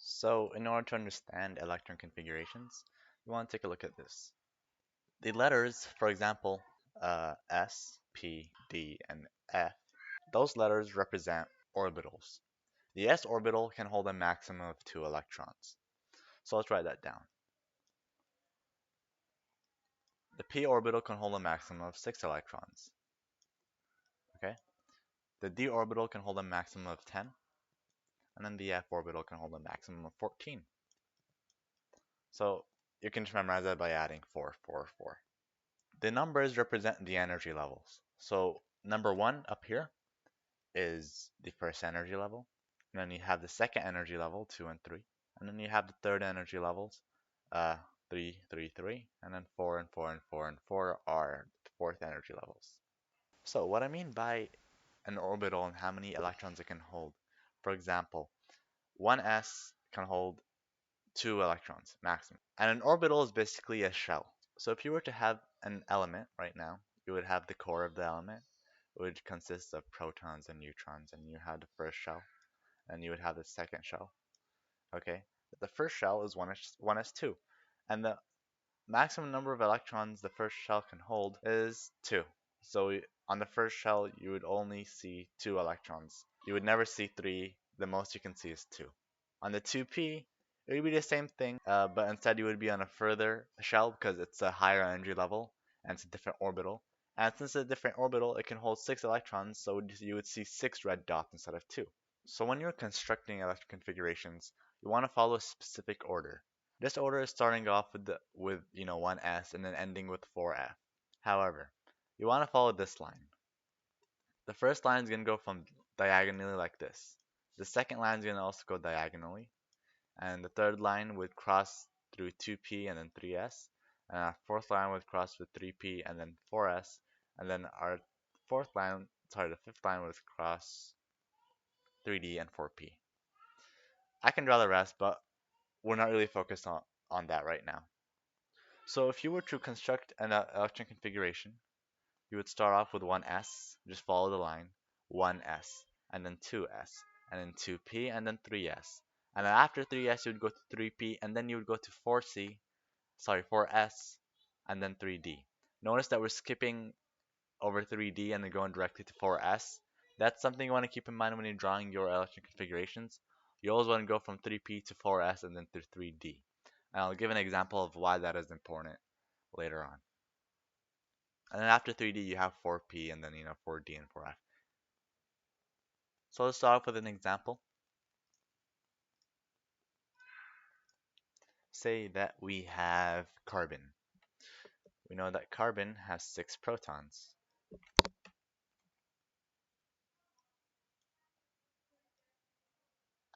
So in order to understand electron configurations, you want to take a look at this. The letters, for example, S, P, D, and F, those letters represent orbitals. The s orbital can hold a maximum of 2 electrons. So let's write that down. The p orbital can hold a maximum of 6 electrons. Okay? The d orbital can hold a maximum of 10, and then the f orbital can hold a maximum of 14. So you can just memorize that by adding 4, 4, 4. The numbers represent the energy levels. So number 1 up here is the first energy level. And then you have the second energy level, 2 and 3. And then you have the third energy levels, 3, 3, 3. And then 4 and 4 and 4 and 4 are the fourth energy levels. So what I mean by an orbital and how many electrons it can hold. For example, 1s can hold 2 electrons maximum. And an orbital is basically a shell. So if you were to have an element right now, you would have the core of the element, which consists of protons and neutrons, and you have the first shell, and you would have the second shell. Okay, the first shell is 1s2, and the maximum number of electrons the first shell can hold is 2. So on the first shell, you would only see 2 electrons. You would never see 3. The most you can see is 2. On the 2p, it would be the same thing, but instead you would be on a further shell because it's a higher energy level and it's a different orbital. And since it's a different orbital, it can hold 6 electrons, so you would see 6 red dots instead of 2. So when you're constructing electron configurations, you want to follow a specific order. This order is starting off with 1s and then ending with 4f. However, you want to follow this line. The first line is going to go from diagonally like this. The second line is going to also go diagonally, and the third line would cross through 2p and then 3s, and our fourth line would cross with 3p and then 4s, and then our the fifth line would cross 3d and 4p. I can draw the rest, but we're not really focused on that right now. So if you were to construct an electron configuration, you would start off with 1s, just follow the line, 1s, and then 2s, and then 2p, and then 3s. And then after 3s, you would go to 3p, and then you would go to 4s, and then 3d. Notice that we're skipping over 3d and then going directly to 4s. That's something you want to keep in mind when you're drawing your electron configurations. You always want to go from 3p to 4s and then to 3d. And I'll give an example of why that is important later on. And then after 3D, you have 4P and then 4D and 4F. So let's start off with an example. Say that we have carbon. We know that carbon has 6 protons.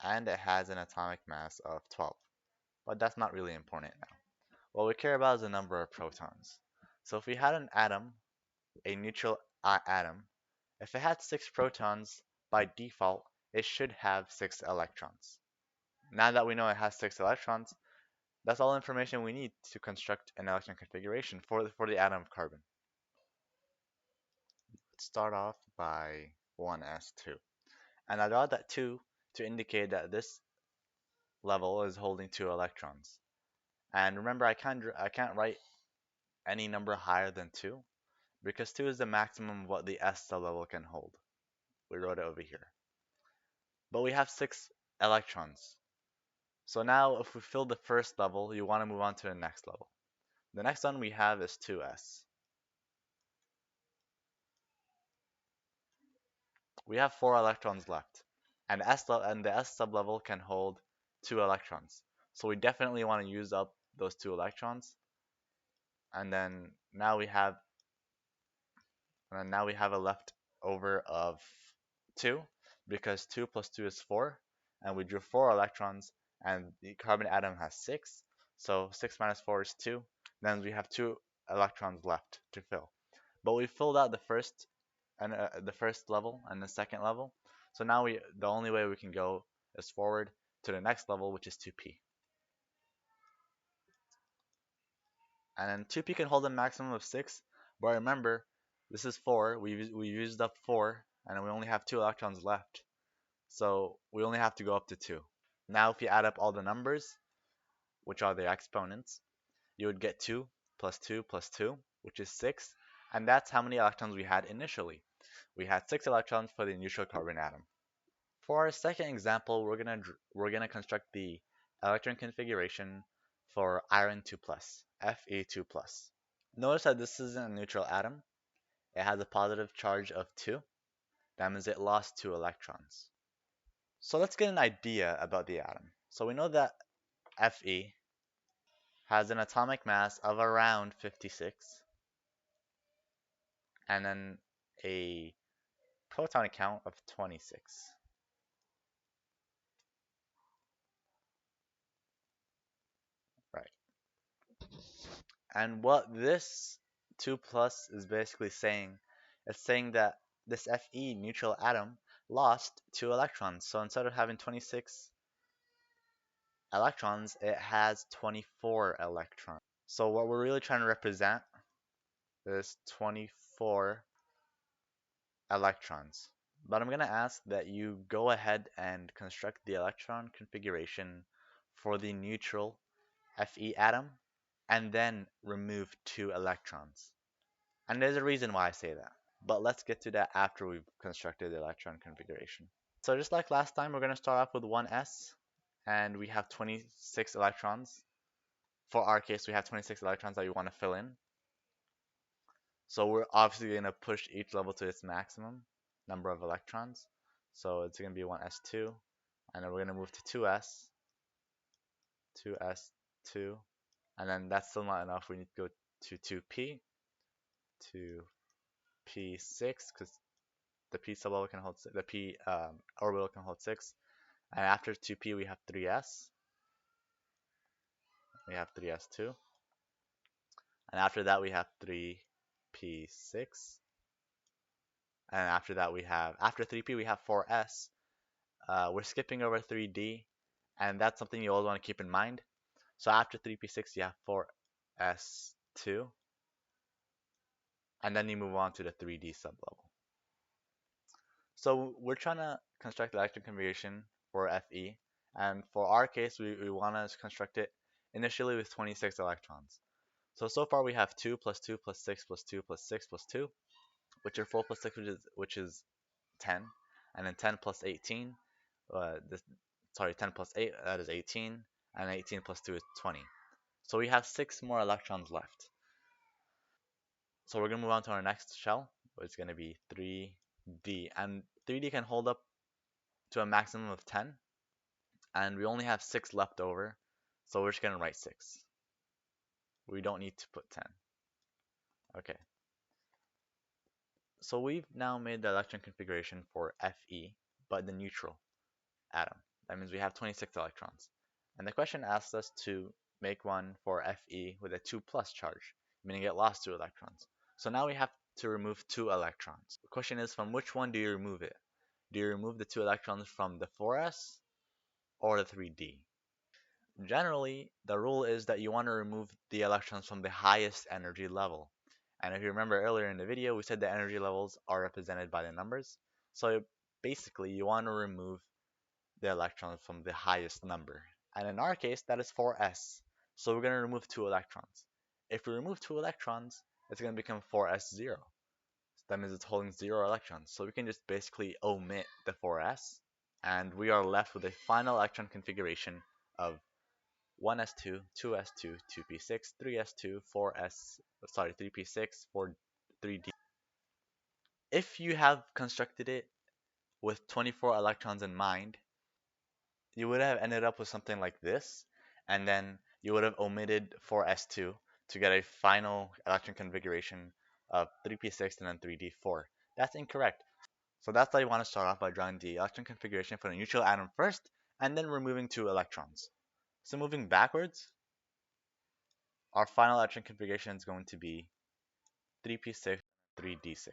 And it has an atomic mass of 12. But that's not really important now. What we care about is the number of protons. So if we had an atom, a neutral atom, if it had 6 protons, by default, it should have 6 electrons. Now that we know it has 6 electrons, that's all information we need to construct an electron configuration for the atom of carbon. Let's start off by 1s2. And I draw that 2 to indicate that this level is holding 2 electrons. And remember, I can't write any number higher than 2 because 2 is the maximum of what the s sublevel can hold. We wrote it over here. But we have 6 electrons. So now if we fill the first level, you want to move on to the next level. The next one we have is 2s. We have 4 electrons left, and the S sublevel can hold 2 electrons. So we definitely want to use up those 2 electrons. And then now we have a left over of 2 because 2 plus 2 is 4, and we drew 4 electrons, and the carbon atom has 6. So 6 minus 4 is 2. Then we have 2 electrons left to fill. But we filled out the first level and the second level. So now the only way we can go is forward to the next level, which is 2p. And then 2p can hold a maximum of 6, but remember, this is 4. We used up 4, and we only have 2 electrons left. So we only have to go up to 2. Now if you add up all the numbers, which are their exponents, you would get 2 plus 2 plus 2, which is 6, and that's how many electrons we had initially. We had 6 electrons for the neutral carbon atom. For our second example, we're gonna construct the electron configuration for iron 2 plus, Fe2 plus. Notice that this isn't a neutral atom. It has a positive charge of 2. That means it lost 2 electrons. So let's get an idea about the atom. So we know that Fe has an atomic mass of around 56 and then a proton count of 26. Right. And what this 2 plus is basically saying, it's saying that this Fe neutral atom lost 2 electrons. So instead of having 26 electrons, it has 24 electrons. So what we're really trying to represent is 24 electrons. But I'm going to ask that you go ahead and construct the electron configuration for the neutral Fe atom and then remove 2 electrons. And there's a reason why I say that. But let's get to that after we've constructed the electron configuration. So just like last time, we're going to start off with 1s, and we have 26 electrons. For our case, we have 26 electrons that we want to fill in. So we're obviously going to push each level to its maximum number of electrons. So it's going to be 1s2, and then we're going to move to 2s, 2s2, and then that's still not enough. We need to go to 2p, 2p6, because the p sublevel can hold the p orbital can hold 6, and after 2p we have 3s, we have 3s2, and after that we have 3p6, and after that we have after 3p we have 4s. We're skipping over 3d, and that's something you always want to keep in mind. So after 3p6 you have 4s2, and then you move on to the 3d sublevel. So we're trying to construct the electron configuration for Fe, and for our case, we want to construct it initially with 26 electrons. So far we have 2 plus 2 plus 6 plus 2 plus 6 plus 2, which are 4 plus 6, which is 10, and then 10 plus 18, this, sorry, 10 plus 8, that is 18, and 18 plus 2 is 20. So we have 6 more electrons left. So we're going to move on to our next shell, which is going to be 3D, and 3D can hold up to a maximum of 10, and we only have 6 left over, so we're just going to write 6. We don't need to put 10. Okay. So we've now made the electron configuration for Fe, but the neutral atom. That means we have 26 electrons. And the question asks us to make one for Fe with a 2 plus charge, meaning it lost 2 electrons. So now we have to remove 2 electrons. The question is, from which one do you remove it? Do you remove the 2 electrons from the 4s or the 3d? Generally, the rule is that you want to remove the electrons from the highest energy level. And if you remember earlier in the video, we said the energy levels are represented by the numbers. So basically, you want to remove the electrons from the highest number. And in our case, that is 4s. So we're going to remove 2 electrons. If we remove 2 electrons, it's going to become 4s0. So that means it's holding 0 electrons. So we can just basically omit the 4s, and we are left with a final electron configuration of 1s2, 2s2, 2p6, 3s2, 3p6, 3d. If you have constructed it with 24 electrons in mind, you would have ended up with something like this, and then you would have omitted 4s2 to get a final electron configuration of 3p6 and then 3d4. That's incorrect. So that's why you want to start off by drawing the electron configuration for the neutral atom first, and then removing 2 electrons. So moving backwards, our final electron configuration is going to be 3p6, 3d6.